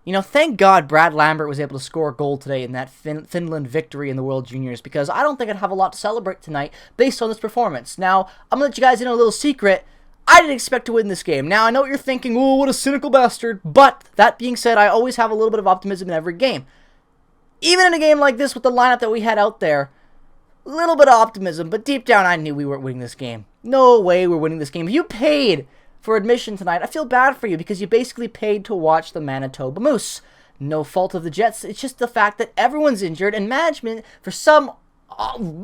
Thank God Brad Lambert was able to score a goal today in that Finland victory in the World Juniors, because I don't think I'd have a lot to celebrate tonight based on this performance. Now, I'm going to let you guys in on a little secret. I didn't expect to win this game. Now, I know what you're thinking, oh, what a cynical bastard. But, that being said, I always have a little bit of optimism in every game. Even in a game like this with the lineup that we had out there, a little bit of optimism, but deep down I knew we weren't winning this game. No way we're winning this game. If you paid for admission tonight, I feel bad for you because you basically paid to watch the Manitoba Moose. No fault of the Jets. It's just the fact that everyone's injured and management, for some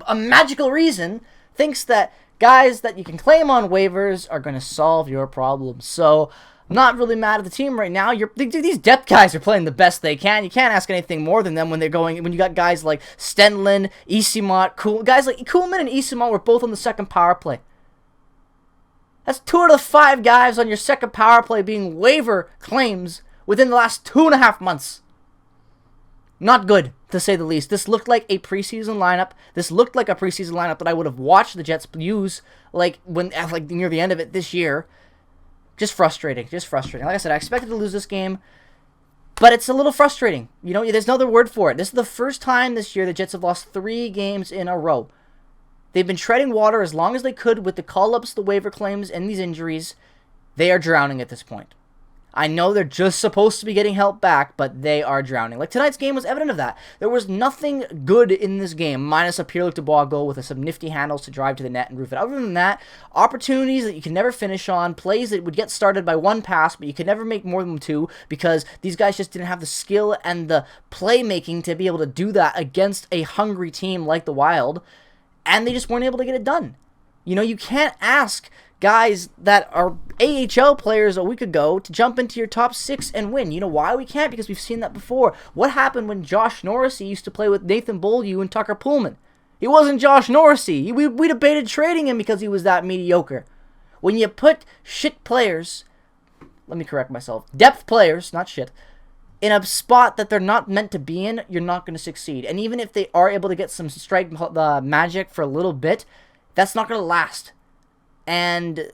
a magical reason, thinks that guys that you can claim on waivers are going to solve your problems. So, I'm not really mad at the team right now. These depth guys are playing the best they can. You can't ask anything more than them when you got guys like Stenlin, Esimont, guys like Kuhlman and Esimont were both on the second power play. That's 2 out of 5 guys on your second power play being waiver claims within the last 2.5 months. Not good, to say the least. This looked like a preseason lineup. That I would have watched the Jets use like near the end of it this year. Just frustrating. Like I said, I expected to lose this game, but it's a little frustrating. There's no other word for it. This is the first time this year the Jets have lost 3 games in a row. They've been treading water as long as they could with the call-ups, the waiver claims, and these injuries. They are drowning at this point. I know they're just supposed to be getting help back, but they are drowning. Like, tonight's game was evident of that. There was nothing good in this game, minus a Pierre-Luc Dubois goal with some nifty handles to drive to the net and roof it. Other than that, opportunities that you can never finish on, plays that would get started by 1 pass, but you could never make more than 2 because these guys just didn't have the skill and the playmaking to be able to do that against a hungry team like the Wild, and they just weren't able to get it done. You can't ask guys that are AHL players a week ago to jump into your top 6 and win. You know why we can't? Because we've seen that before. What happened when Josh Norrisy used to play with Nathan Beaulieu and Tucker Pullman? He wasn't Josh Norrisy. We debated trading him because he was that mediocre. When you put shit players, let me correct myself, depth players, not shit, in a spot that they're not meant to be in, you're not going to succeed. And even if they are able to get some strike magic for a little bit, that's not going to last. And,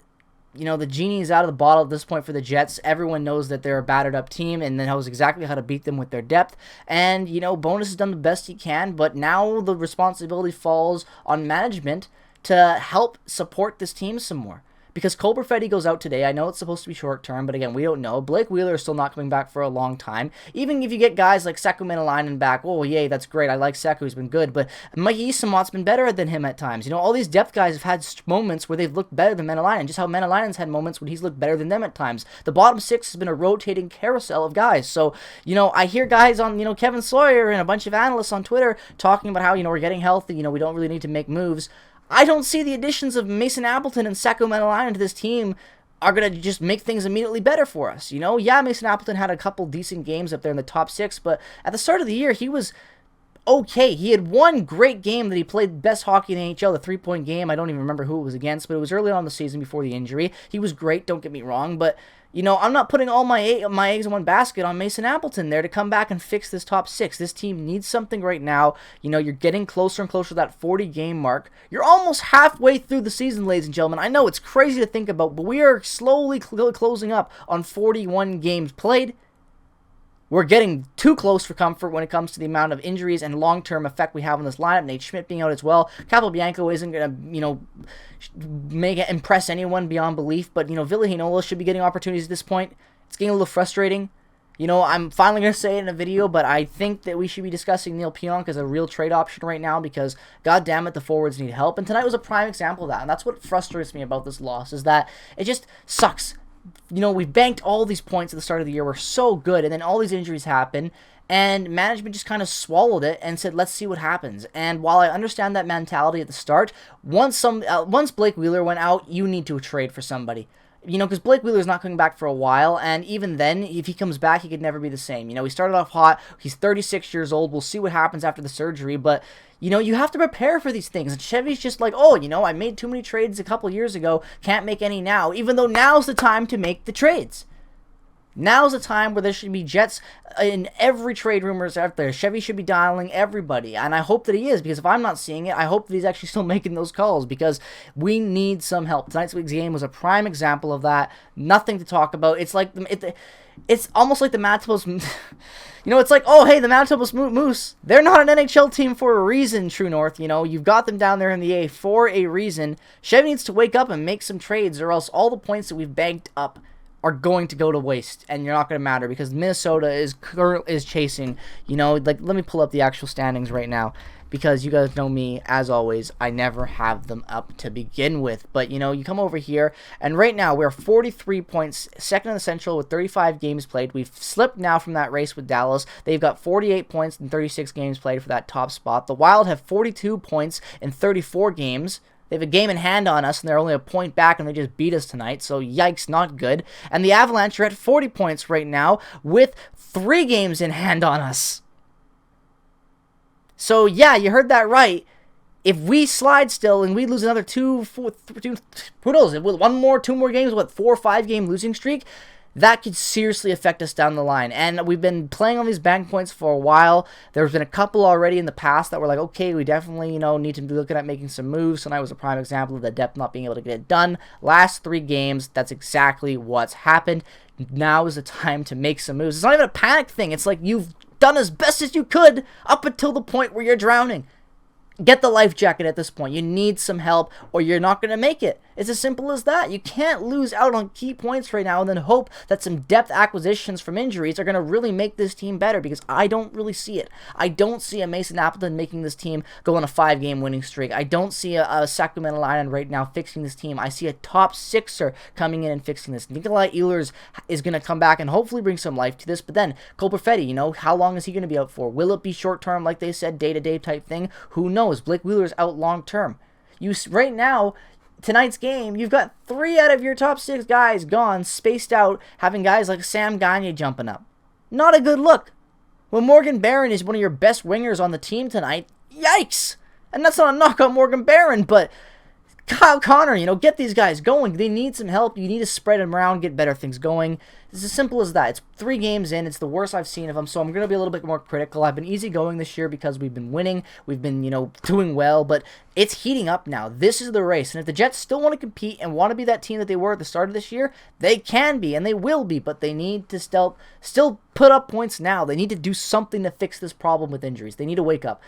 the genie is out of the bottle at this point for the Jets. Everyone knows that they're a battered up team and knows exactly how to beat them with their depth. And, Bonus has done the best he can, but now the responsibility falls on management to help support this team some more. Because Cole Perfetti goes out today. I know it's supposed to be short term, but again, we don't know. Blake Wheeler is still not coming back for a long time. Even if you get guys like Saku Menelainen back, oh, yay, that's great. I like Saku. He's been good. But Mikey Esamont's been better than him at times. All these depth guys have had moments where they've looked better than Menelainen, just how Menelainen's had moments when he's looked better than them at times. The bottom 6 has been a rotating carousel of guys. So, I hear guys on, Kevin Sawyer and a bunch of analysts on Twitter talking about how, we're getting healthy, we don't really need to make moves. I don't see the additions of Mason Appleton and Saku Menelainen to this team are going to just make things immediately better for us. Yeah, Mason Appleton had a couple decent games up there in the top 6, but at the start of the year, he was okay. He had one great game that he played best hockey in the NHL, the 3-point game. I don't even remember who it was against, but it was early on in the season before the injury. He was great, don't get me wrong, but I'm not putting all my eggs in one basket on Mason Appleton there to come back and fix this top 6. This team needs something right now. You're getting closer and closer to that 40-game mark. You're almost halfway through the season, ladies and gentlemen. I know it's crazy to think about, but we are slowly closing up on 41 games played. We're getting too close for comfort when it comes to the amount of injuries and long-term effect we have on this lineup. Nate Schmidt being out as well. Capobianco isn't going to, impress anyone beyond belief. But, Ville Heinola should be getting opportunities at this point. It's getting a little frustrating. I'm finally going to say it in a video, but I think that we should be discussing Neil Pionk as a real trade option right now because, god damn it, the forwards need help. And tonight was a prime example of that. And that's what frustrates me about this loss, is that it just sucks. We banked all these points at the start of the year. We're so good, and then all these injuries happen, and management just kind of swallowed it and said, let's see what happens. And while I understand that mentality at the start, once Blake Wheeler went out, you need to trade for somebody. Because Blake Wheeler's not coming back for a while, and even then, if he comes back, he could never be the same. He started off hot. He's 36 years old. We'll see what happens after the surgery, but you have to prepare for these things. And Chevy's just like, I made too many trades a couple years ago, can't make any now, even though now's the time to make the trades. Now's the time where there should be Jets in every trade rumors out there. Chevy should be dialing everybody, and I hope that he is, because if I'm not seeing it, I hope that he's actually still making those calls, because we need some help. Tonight's week's game was a prime example of that. Nothing to talk about. It's like it's almost like the Manitoba's, it's like, oh, hey, the Manitoba's Moose, they're not an NHL team for a reason, True North. You've got them down there in the A for a reason. Chevy needs to wake up and make some trades, or else all the points that we've banked up are going to go to waste, and you're not going to matter, because Minnesota is chasing, let me pull up the actual standings right now, because you guys know me, as always, I never have them up to begin with. But, you come over here, and right now we're 43 points, second in the Central with 35 games played. We've slipped now from that race with Dallas. They've got 48 points in 36 games played for that top spot. The Wild have 42 points in 34 games. They have a game in hand on us, and they're only a point back, and they just beat us tonight, so yikes, not good. And the Avalanche are at 40 points right now with 3 games in hand on us. So, yeah, you heard that right. If we slide still and we lose another 2, 4, 3, who knows, with 2 more games, 4 or 5 game losing streak, that could seriously affect us down the line. And we've been playing on these bank points for a while. There's been a couple already in the past that were like, okay, we definitely, need to be looking at making some moves. Tonight was a prime example of the depth not being able to get it done. Last 3 games, that's exactly what's happened. Now is the time to make some moves. It's not even a panic thing. It's like you've done as best as you could up until the point where you're drowning. Get the life jacket at this point. You need some help, or you're not going to make it. It's as simple as that. You can't lose out on key points right now and then hope that some depth acquisitions from injuries are going to really make this team better, because I don't really see it. I don't see a Mason Appleton making this team go on a 5-game winning streak. I don't see a Sacramento Lion right now fixing this team. I see a top 6er coming in and fixing this. Nikolai Ehlers is going to come back and hopefully bring some life to this, but then Cole Perfetti, how long is he going to be out for? Will it be short-term, like they said, day-to-day type thing? Who knows? Blake Wheeler's out long-term. Right now, tonight's game, you've got 3 out of your top 6 guys gone, spaced out, having guys like Sam Gagner jumping up. Not a good look. When Morgan Barron is one of your best wingers on the team tonight, yikes! And that's not a knock on Morgan Barron, but Kyle Connor, get these guys going. They need some help. You need to spread them around, get better things going. It's as simple as that. It's 3 games in. It's the worst I've seen of them, so I'm going to be a little bit more critical. I've been easygoing this year because we've been winning. We've been, doing well, but it's heating up now. This is the race, and if the Jets still want to compete and want to be that team that they were at the start of this year, they can be, and they will be, but they need to still put up points now. They need to do something to fix this problem with injuries. They need to wake up,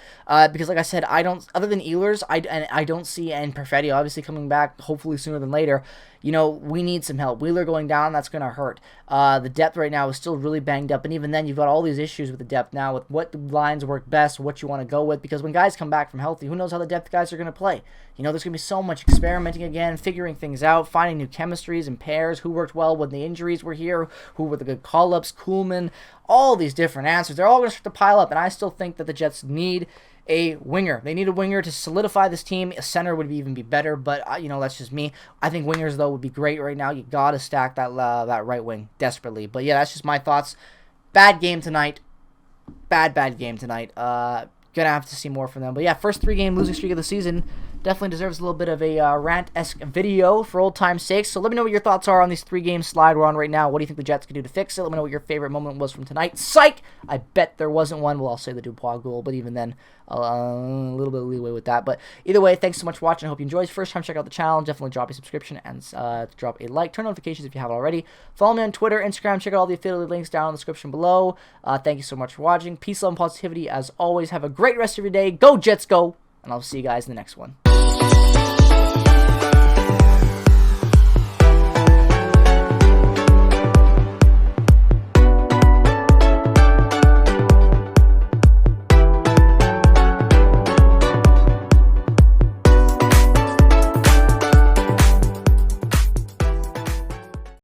because like I said, other than Ehlers, I don't see, and Perfetti obviously coming back hopefully sooner than later, we need some help. Wheeler going down, that's going to hurt. The depth right now is still really banged up, and even then, you've got all these issues with the depth now, with what lines work best, what you want to go with, because when guys come back from healthy, who knows how the depth guys are going to play? There's going to be so much experimenting again, figuring things out, finding new chemistries and pairs, who worked well when the injuries were here, who were the good call-ups, Kuhlman, all these different answers. They're all going to start to pile up, and I still think that the Jets need a winger. They need a winger to solidify this team. A center would even be better, but that's just me. I think wingers though would be great right now. You gotta stack that right wing desperately. But yeah, that's just my thoughts. Bad game tonight. Bad game tonight. Gonna have to see more from them. But yeah, first 3-game losing streak of the season. Definitely deserves a little bit of a rant-esque video for old time's sake. So let me know what your thoughts are on these 3-game slide we're on right now. What do you think the Jets could do to fix it? Let me know what your favorite moment was from tonight. Psych! I bet there wasn't one. Well, I'll say the Dubois goal, but even then, a little bit of leeway with that. But either way, thanks so much for watching. I hope you enjoyed. First time, check out the channel. Definitely drop a subscription and drop a like. Turn notifications if you haven't already. Follow me on Twitter, Instagram. Check out all the affiliate links down in the description below. Thank you so much for watching. Peace, love, and positivity. As always, have a great rest of your day. Go Jets, go! And I'll see you guys in the next one.